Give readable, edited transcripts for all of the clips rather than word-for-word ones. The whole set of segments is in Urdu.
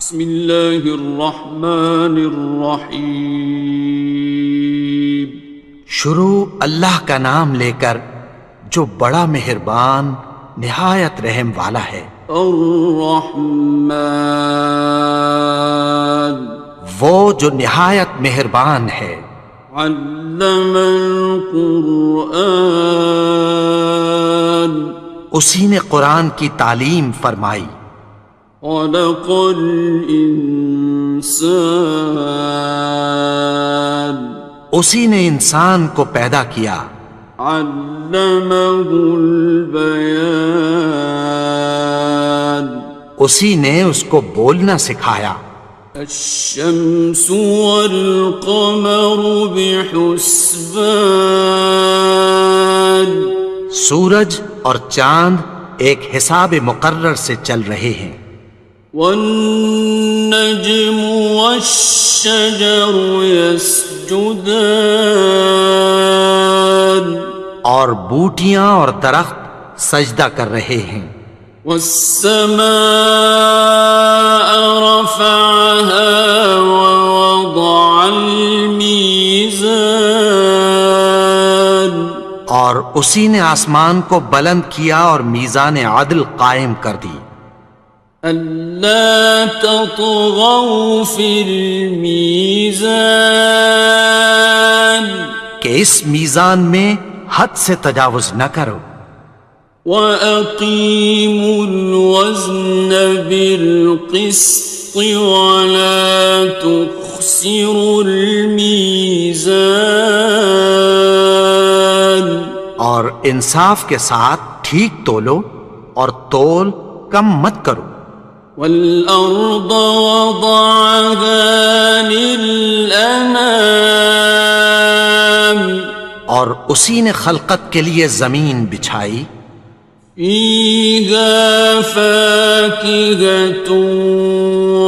بسم اللہ الرحمن الرحیم۔ شروع اللہ کا نام لے کر جو بڑا مہربان نہایت رحم والا ہے۔ الرحمن، وہ جو نہایت مہربان ہے۔ علم القرآن، اسی نے قرآن کی تعلیم فرمائی۔ خلق الانسان، اسی نے انسان کو پیدا کیا۔ علمہ البیان، اسی نے اس کو بولنا سکھایا۔ الشمس والقمر بحسبان، سورج اور چاند ایک حساب مقرر سے چل رہے ہیں۔ والنجم والشجر يسجدان، اور بوٹیاں اور درخت سجدہ کر رہے ہیں۔ والسماء رفعها ووضع الميزان، اور اسی نے آسمان کو بلند کیا اور میزان عدل قائم کر دی۔ ألا تطغوا في الميزان، کہ اس میزان میں حد سے تجاوز نہ کرو۔ وَأَقِيمُوا الْوَزْنَ بِالْقِسْطِ وَلَا تُخْسِرُوا الْمِيزَانَ، اور انصاف کے ساتھ ٹھیک تولو اور تول کم مت کرو۔ وَالْأَرْضَ وَضَعَهَا لِلْأَنَامِ، اور اسی نے خلقت کے لیے زمین بچھائی۔ فِيهَا فَاكِهَةٌ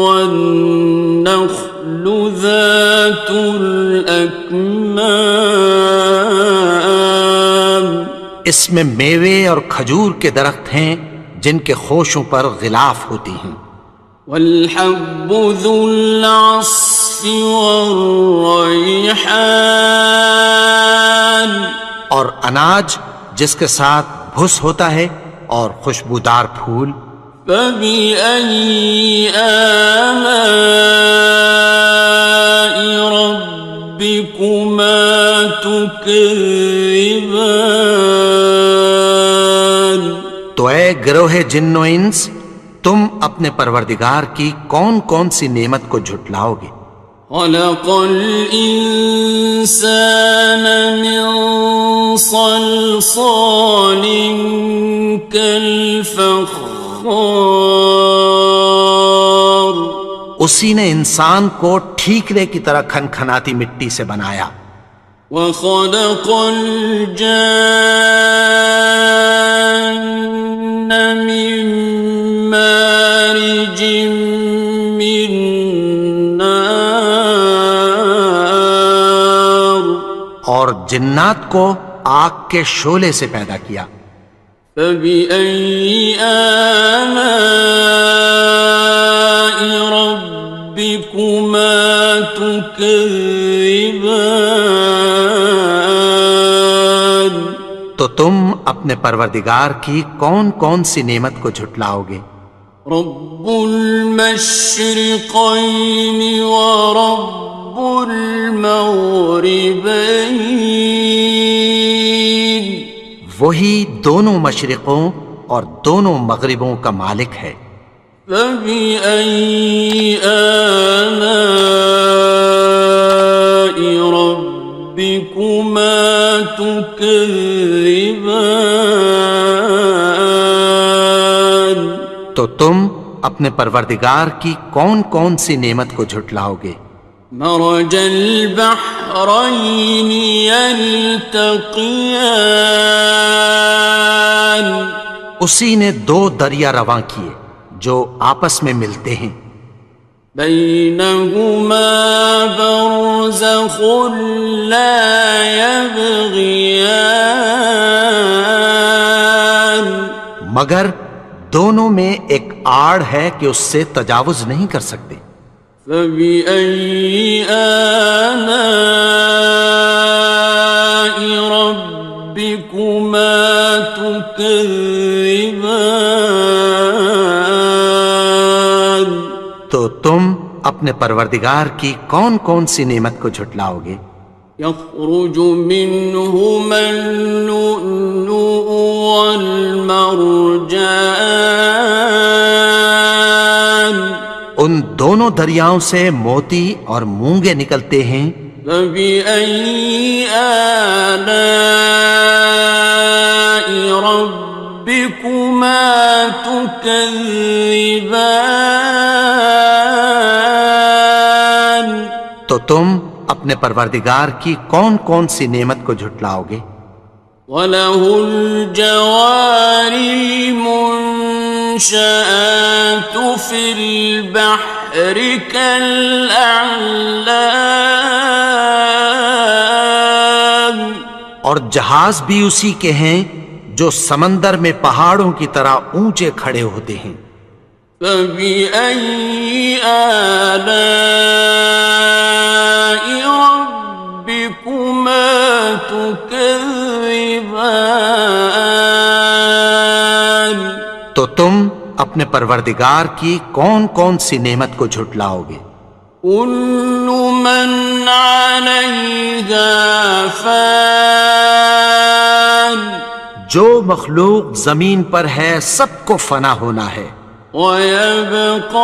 وَالنَّخْلُ ذَاتُ الْأَكْمَامِ، اس میں میوے اور کھجور کے درخت ہیں جن کے خوشوں پر غلاف ہوتی ہیں۔ وَالْحَبُّ ذُو الْعَصْفِ وَالرَّيْحَانِ، اور اناج جس کے ساتھ بھس ہوتا ہے اور خوشبودار پھول۔ فَبِأَيِّ آلَاءِ رَبِّكُمَا تُكَذِّبَانِ، تو اے گروہ جن و انس، تم اپنے پروردگار کی کون کون سی نعمت کو جھٹلاؤ گے؟ خَلَقَ الْإِنسَانَ مِنْ صَلْصَالٍ كَالْفَخَّارِ، اسی نے انسان کو ٹھیکرے کی طرح کھنکھناتی مٹی سے بنایا۔ وَخَلَقَ الْجَانَّ مِن مَّارِجٍ مِّن نَّارٍ، اور جنات کو آگ کے شعلے سے پیدا کیا۔ فَبِأَيِّ آلَاءِ رَبِّكُمَا تُكَذِّبَانِ، تو تم اپنے پروردگار کی کون کون سی نعمت کو جھٹلاؤ گے؟ رب المشرقین ورب المغربین، وہی دونوں مشرقوں اور دونوں مغربوں کا مالک ہے۔ فَبِأَيِّ آلَاءِ رَبِّكُمَا تُكَذِّبَانِ، تو تم اپنے پروردگار کی کون کون سی نعمت کو جھٹلاؤ گے؟ مرج البحرین یلتقیان، اسی نے دو دریا رواں کیے جو آپس میں ملتے ہیں۔ بینہما برزخ لا یبغیان، مگر دونوں میں ایک آڑ ہے کہ اس سے تجاوز نہیں کر سکتے۔ فبأي آلاء ربكما تكذبان؟ تو تم اپنے پروردگار کی کون کون سی نعمت کو جھٹلاؤ گے؟ يخرج منهما اللؤلؤ والمرجان ان دونوں دریاؤں سے موتی اور مونگے نکلتے ہیں۔ فبأي آلاء ربكما تكذبان؟ تو تم اپنے پروردگار کی کون کون سی نعمت کو جھٹلاؤ گے؟ وَلَهُ الْجَوَارِ الْمُنشَآتُ فِي الْبَحْرِ كَالْأَعْلَامِ، اور جہاز بھی اسی کے ہیں جو سمندر میں پہاڑوں کی طرح اونچے کھڑے ہوتے ہیں۔ فَبِأَيِّ آلَاءِ رَبِّكُمَا تُكَذِّبَانِ؟ تو تم اپنے پروردگار کی کون کون سی نعمت کو جھٹلاؤ گے؟ كُلُّ مَنْ عَلَيْهَا فَانٍ، جو مخلوق زمین پر ہے سب کو فنا ہونا ہے۔ وَيَبْقَى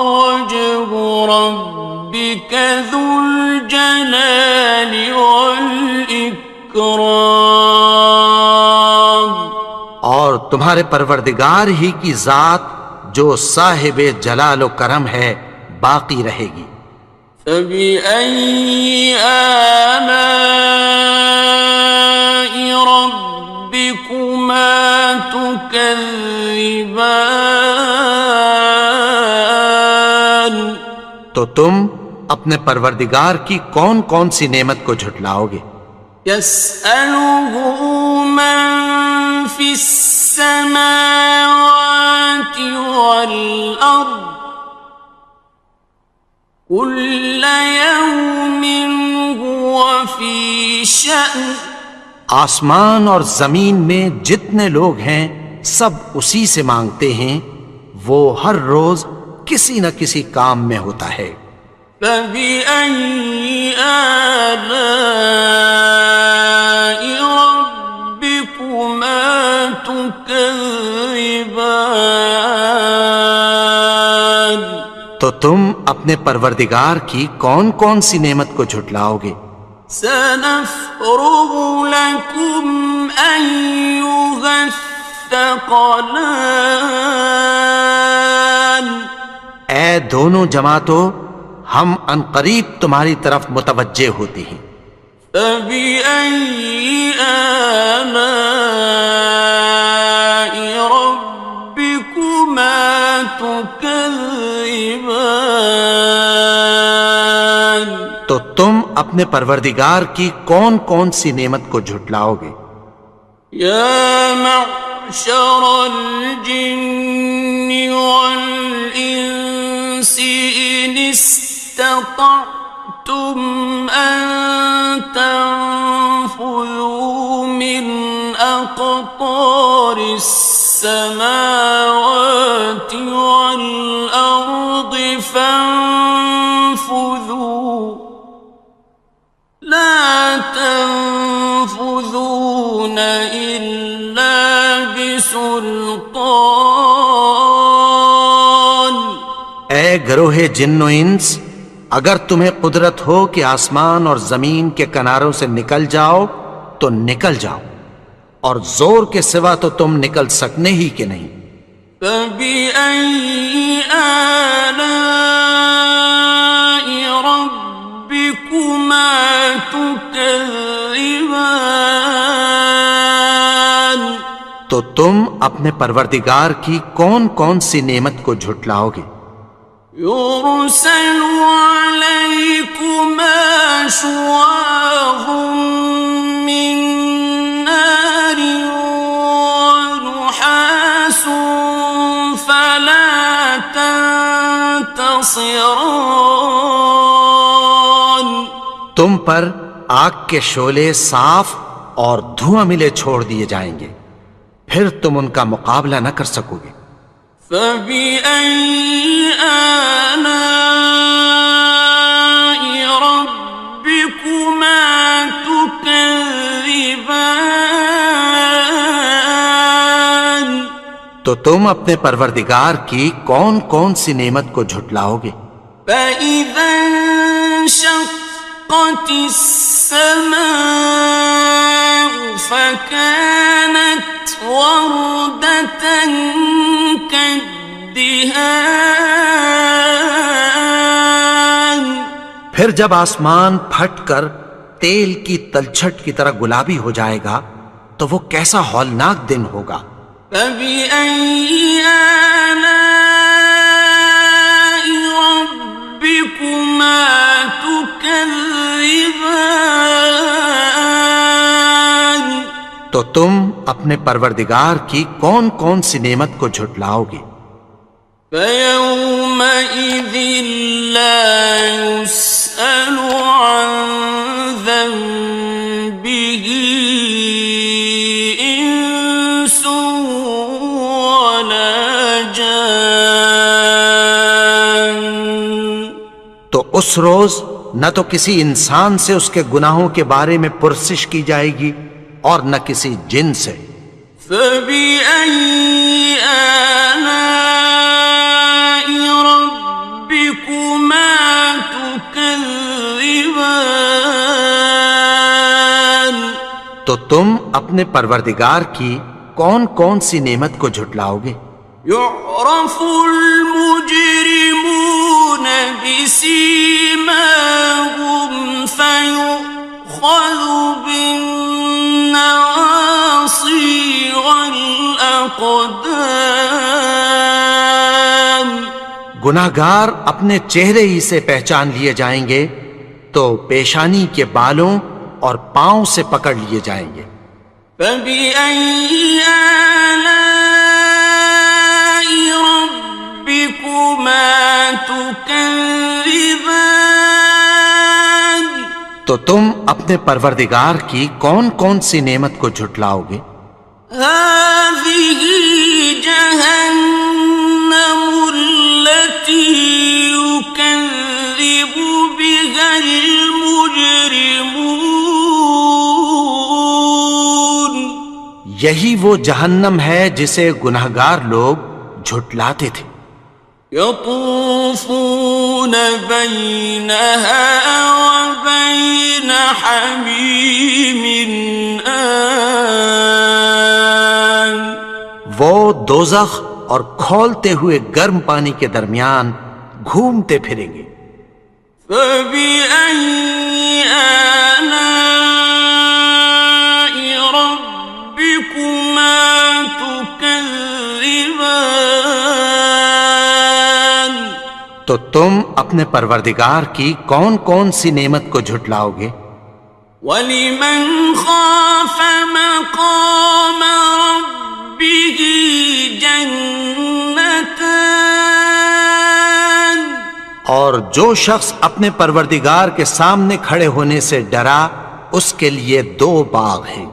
وَجْهُ رَبِّكَ ذُو الْجَلَالِ وَالْإِكْرَامِ، اور تمہارے پروردگار ہی کی ذات جو صاحب جلال و کرم ہے باقی رہے گی۔ فَبِأَيِّ آلَاءِ رَبِّكُمَا تُكَذِّبَانِ؟ تو تم اپنے پروردگار کی کون کون سی نعمت کو جھٹلاؤ گے؟ يَسْأَلُهُ مَن فِي السَّمَاوَاتِ وَالْأَرْضِ كُلَّ يَوْمٍ هُوَ فِي شَأْنٍ، آسمان اور زمین میں جتنے لوگ ہیں سب اسی سے مانگتے ہیں، وہ ہر روز کسی نہ کسی کام میں ہوتا ہے۔ فَبِأَيِّ آلَاءِ رَبِّكُمَا تُكَذِّبَانِ؟ تو تم اپنے پروردگار کی کون کون سی نعمت کو جھٹلاؤ گے؟ سَنَفْرُغُ لَكُمْ أَيُّهَ الثَّقَلَانِ؟ اے دونوں جماعتوں، ہم عنقریب تمہاری طرف متوجہ ہوتے ہیں۔ فَبِأَيِّ آلَاءِ رَبِّكُمَا تُكَذِّبَانِ؟ تو تم اپنے پروردگار کی کون کون سی نعمت کو جھٹلاؤ گے؟ يَا مَعْشَرَ الْجِنِّ وَالْإِنسِ إِنِ اسْتَطَعْتُمْ أَن تَنفُذُوا مِنْ أَقْطَارِ السَّمَاوَاتِ وَالْأَرْضِ فَانفُذُوا لَا تَنفُذُونَ إِلَّا بِسُلْطَانٍ۔ اے گروہ جن و انس، اگر تمہیں قدرت ہو کہ آسمان اور زمین کے کناروں سے نکل جاؤ تو نکل جاؤ، اور زور کے سوا تو تم نکل سکنے ہی کہ نہیں۔ فَبِأَيِّ آلَاءِ رَبِّكُمَا تُكَذِّبَانِ؟ تو تم اپنے پروردگار کی کون کون سی نعمت کو جھٹلاؤ گے؟ يُرْسَلُ عَلَيْكُمَا شُوَاظٌ مِّن نَّارٍ وَنُحَاسٌ خصران. تم پر آگ کے شعلے صاف اور دھواں ملے چھوڑ دیے جائیں گے، پھر تم ان کا مقابلہ نہ کر سکو گے۔ فَبِأَيِّ آلَاءِ رَبِّكُمَا تُكَذِّبَانِ. تو تم اپنے پروردگار کی کون کون سی نعمت کو جھٹلاؤ گے؟ فَإِذَا انشَقَّتِ السَّمَاءُ فَكَانَتْ وَرْدَةً كَالدِّهَانِ. پھر جب آسمان پھٹ کر تیل کی تلچھٹ کی طرح گلابی ہو جائے گا تو وہ کیسا ہولناک دن ہوگا۔ فَبِأَيِّ آلَاءِ رَبِّكُمَا تُكَذِّبَانِ. تو تم اپنے پروردگار کی کون کون سی نعمت کو جھٹلاؤ گے؟ فَيَوْمَئِذٍ لَا يُسْأَلُ عَنْ ذَنبِهِ إِنسٌ وَلَا جَانٌ. تو اس روز نہ تو کسی انسان سے اس کے گناہوں کے بارے میں پرسش کی جائے گی اور نہ کسی جن سے۔ فَبِأَيِّ آلَاءِ رَبِّكُمَا تُكَذِّبَانِ. تو تم اپنے پروردگار کی کون کون سی نعمت کو جھٹلاؤ گے؟ يُعْرَفُ الْمُجْرِمُونَ بِسِيمَاهُمْ فَيُؤْخَذُ بِالنَّوَاصِي وَالْأَقْدَامِ. گناہگار اپنے چہرے ہی سے پہچان لیے جائیں گے تو پیشانی کے بالوں اور پاؤں سے پکڑ لیے جائیں گے۔ فَبِأَيِّ آلَاءِ رَبِّكُمَا تُكَذِّبَانِ. تو تم اپنے پروردگار کی کون کون سی نعمت کو جھٹلاؤ گے؟ هَٰذِهِ جَهَنَّمُ الَّتِي يُكَذِّبُ بِهَا الْمُجْرِمُونَ. یہی وہ جہنم ہے جسے گناہگار لوگ جھٹلاتے تھے۔ يَطُوفُونَ بَيْنَهَا وَبَيْنَ حَمِيمٍ آنٍ. وہ دوزخ اور کھولتے ہوئے گرم پانی کے درمیان گھومتے پھریں گے۔ فَبِأَيِّ آلَاءِ رَبِّكُمَا تُكَذِّبَانِ. تو تم اپنے پروردگار کی کون کون سی نعمت کو جھٹلاؤ گے؟ وَلِمَنْ خَافَ مَقَامَ رَبِّهِ جَنَّتَانِ. اور جو شخص اپنے پروردگار کے سامنے کھڑے ہونے سے ڈرا اس کے لیے دو باغ ہیں۔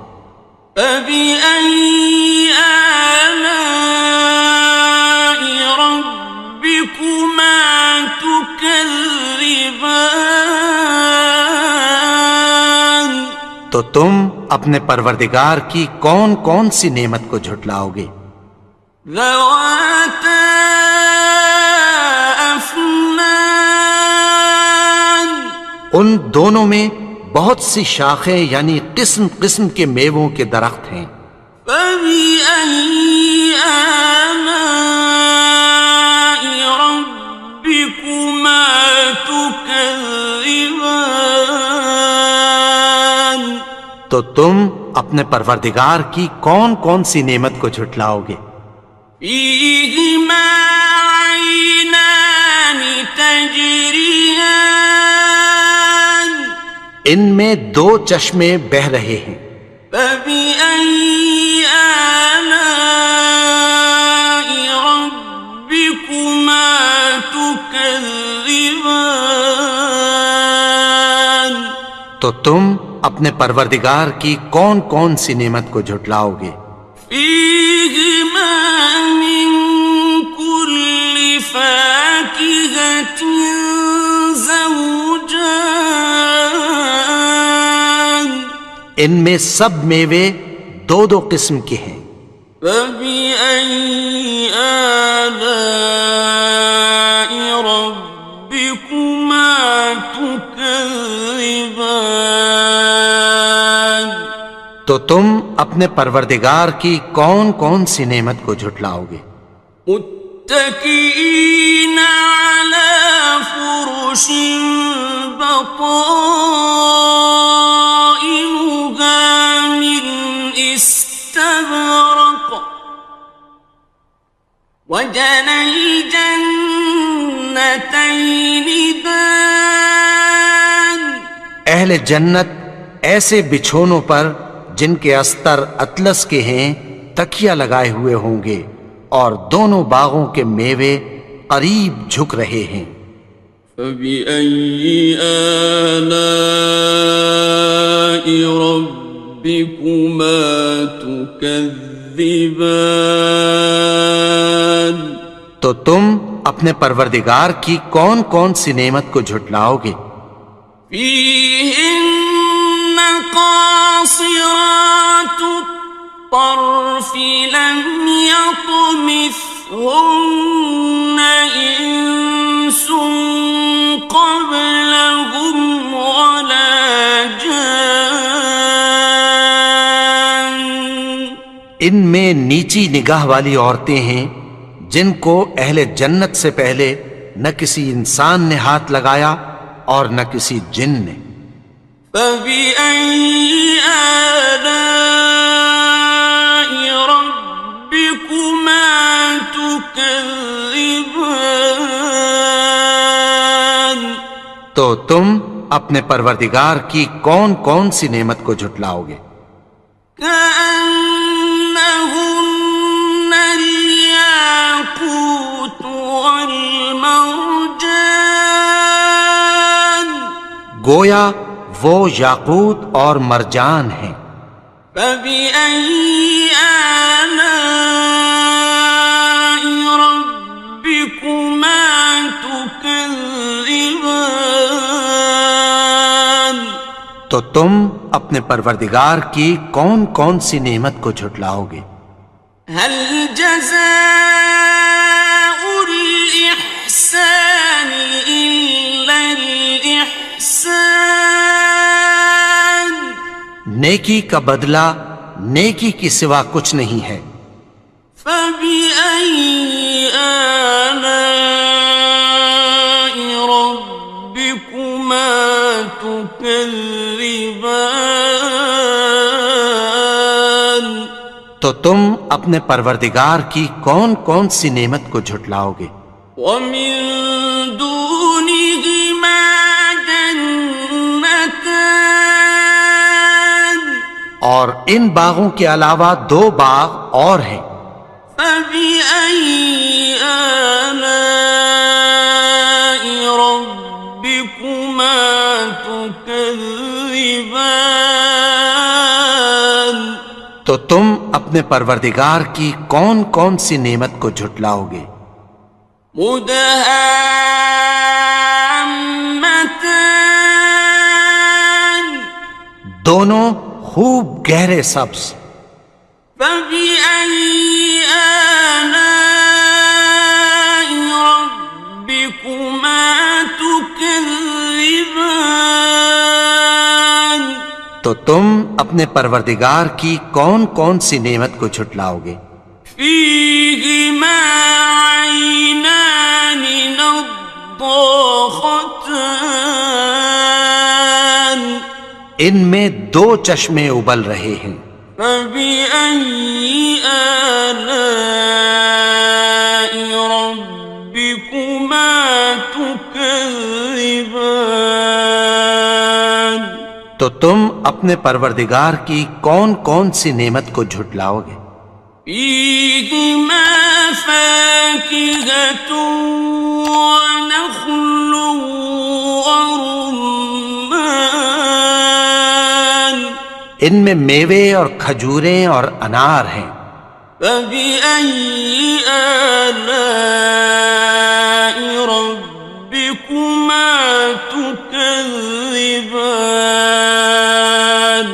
فَبِأَيِّ آلَاءِ رَبِّكُمَا تُكَذِّبَانِ. تو تم اپنے پروردگار کی کون کون سی نعمت کو جھٹلاؤ گے؟ ذَوَاتَا أَفْنَانٍ. ان دونوں میں بہت سی شاخیں یعنی قسم قسم کے میووں کے درخت ہیں۔ فَبِأَيِّ آلَاءِ رَبِّكُمَا تُكَذِّبَانِ. تو تم اپنے پروردگار کی کون کون سی نعمت کو جھٹلاؤ گے؟ فِيهِمَا عَيْنَانِ تَجْرِيَانِ. ان میں دو چشمے بہہ رہے ہیں۔ فَبِأَيِّ آلَاءِ رَبِّكُمَا تُكَذِّبَانِ. تكذبان تو تم اپنے پروردگار کی کون کون سی نعمت کو جھٹلاؤ گے؟ فيهما من كل فاكهة زوجان ان میں سب میوے دو دو قسم کے ہیں۔ فبأي آلاء ربكما تكذبان تو تم اپنے پروردگار کی کون کون سی نعمت کو جھٹلاؤ گے؟ متكئين على فرش بطائنها من استبرق وجنى الجنتين دان اہل جنت ایسے بچھونوں پر جن کے استر اطلس کے ہیں تکیہ لگائے ہوئے ہوں گے، اور دونوں باغوں کے میوے قریب جھک رہے ہیں۔ فبأي آلاء ربكما تكذبان تو تم اپنے پروردگار کی کون کون سی نعمت کو جھٹلاؤ گے؟ فيهن قاصرات الطرف لم يطمثهن إنس قبلهم ولا جان ان میں نیچی نگاہ والی عورتیں ہیں جن کو اہل جنت سے پہلے نہ کسی انسان نے ہاتھ لگایا اور نہ کسی جن نے۔ فبأي آلاء ربكما تكذبان تو تم اپنے پروردگار کی کون کون سی نعمت کو جھٹلاؤ گے؟ كأنهن الياقوت والمرجان گویا وہ یاقوت اور مرجان ہیں۔ فبأي آلاء ربكما تكذبان تو تم اپنے پروردگار کی کون کون سی نعمت کو جھٹلاؤ گے؟ هل جزاء الإحسان إلا الإحسان نیکی کا بدلہ نیکی کی سوا کچھ نہیں ہے۔ فبأي آلاء ربكما تكذبان تو تم اپنے پروردگار کی کون کون سی نعمت کو جھٹلاؤ گے؟ ومن دونهما جنتان اور ان باغوں کے علاوہ دو باغ اور ہیں۔ فبأي آلاء ربكما تكذبان تو تم اپنے پروردگار کی کون کون سی نعمت کو جھٹلاؤ گے؟ مدهامتان دونوں خوب گہرے سبز۔ فبأي آلاء ربكما تكذبان تو تم اپنے پروردگار کی کون کون سی نعمت کو جھٹلاؤ گے؟ فيهما عينان نضاختان ان میں دو چشمے ابل رہے ہیں۔ فبأي آلاء ربكما تكذبان تو تم اپنے پروردگار کی کون کون سی نعمت کو جھٹلاؤ گے؟ فيهما فاكهة ونخل ورمان ان میں میوے اور کھجوریں اور انار ہیں. فبأي آلاء ربكما تكذبان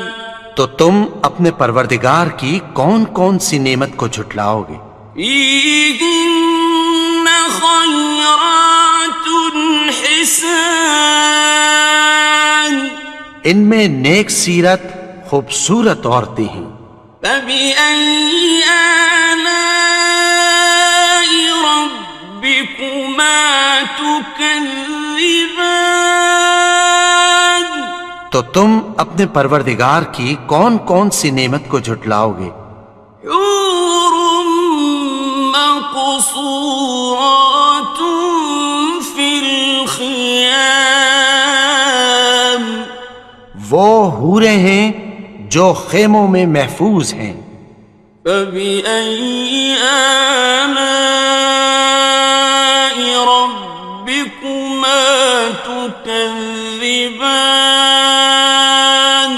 تو تم اپنے پروردگار کی کون کون سی نعمت کو جھٹلاؤ گے؟ فيهن خيرات حسان ان میں نیک سیرت خوبصورت عورتیں ہیں. فبأي آلاء ربكما تكذبان تو تم اپنے پروردگار کی کون کون سی نعمت کو جھٹلاؤ گے؟ حور مقصورات في الخيام وہ حوریں ہیں جو خیموں میں محفوظ ہیں. فبأي آلاء ربكما تكذبان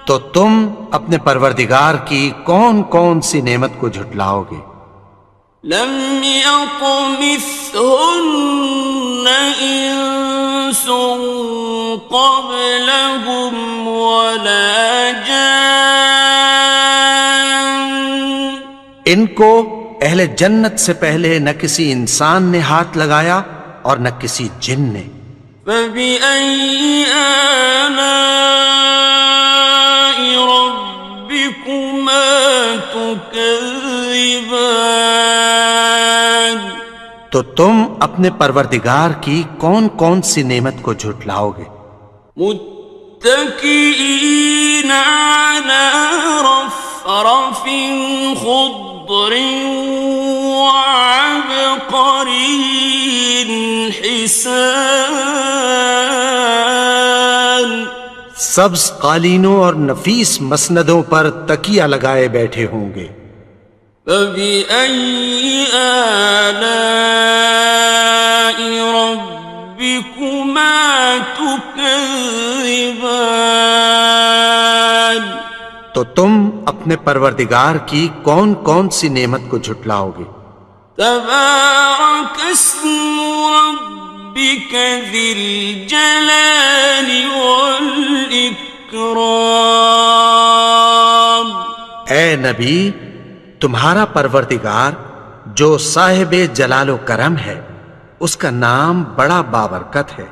تو تم اپنے پروردگار کی کون کون سی نعمت کو جھٹلاؤ گے؟ لم يطمثهن إنس قبلهم ولا جان ان کو اہل جنت سے پہلے نہ کسی انسان نے ہاتھ لگایا اور نہ کسی جن نے. فبأي آلاء ربكما تكذبان تو تم اپنے پروردگار کی کون کون سی نعمت کو جھٹلاؤ گے؟ متكئين على رفرف خضر وعبقري حسان سبز قالینوں اور نفیس مسندوں پر تکیہ لگائے بیٹھے ہوں گے. فبأي آلاء ربكما تكذبان تو تم اپنے پروردگار کی کون کون سی نعمت کو جھٹلاؤ گے؟ تبارك اسم ربك ذي الجلال والإكرام اے نبی، تمہارا پروردگار جو صاحب جلال و کرم ہے، اس کا نام بڑا بابرکت ہے.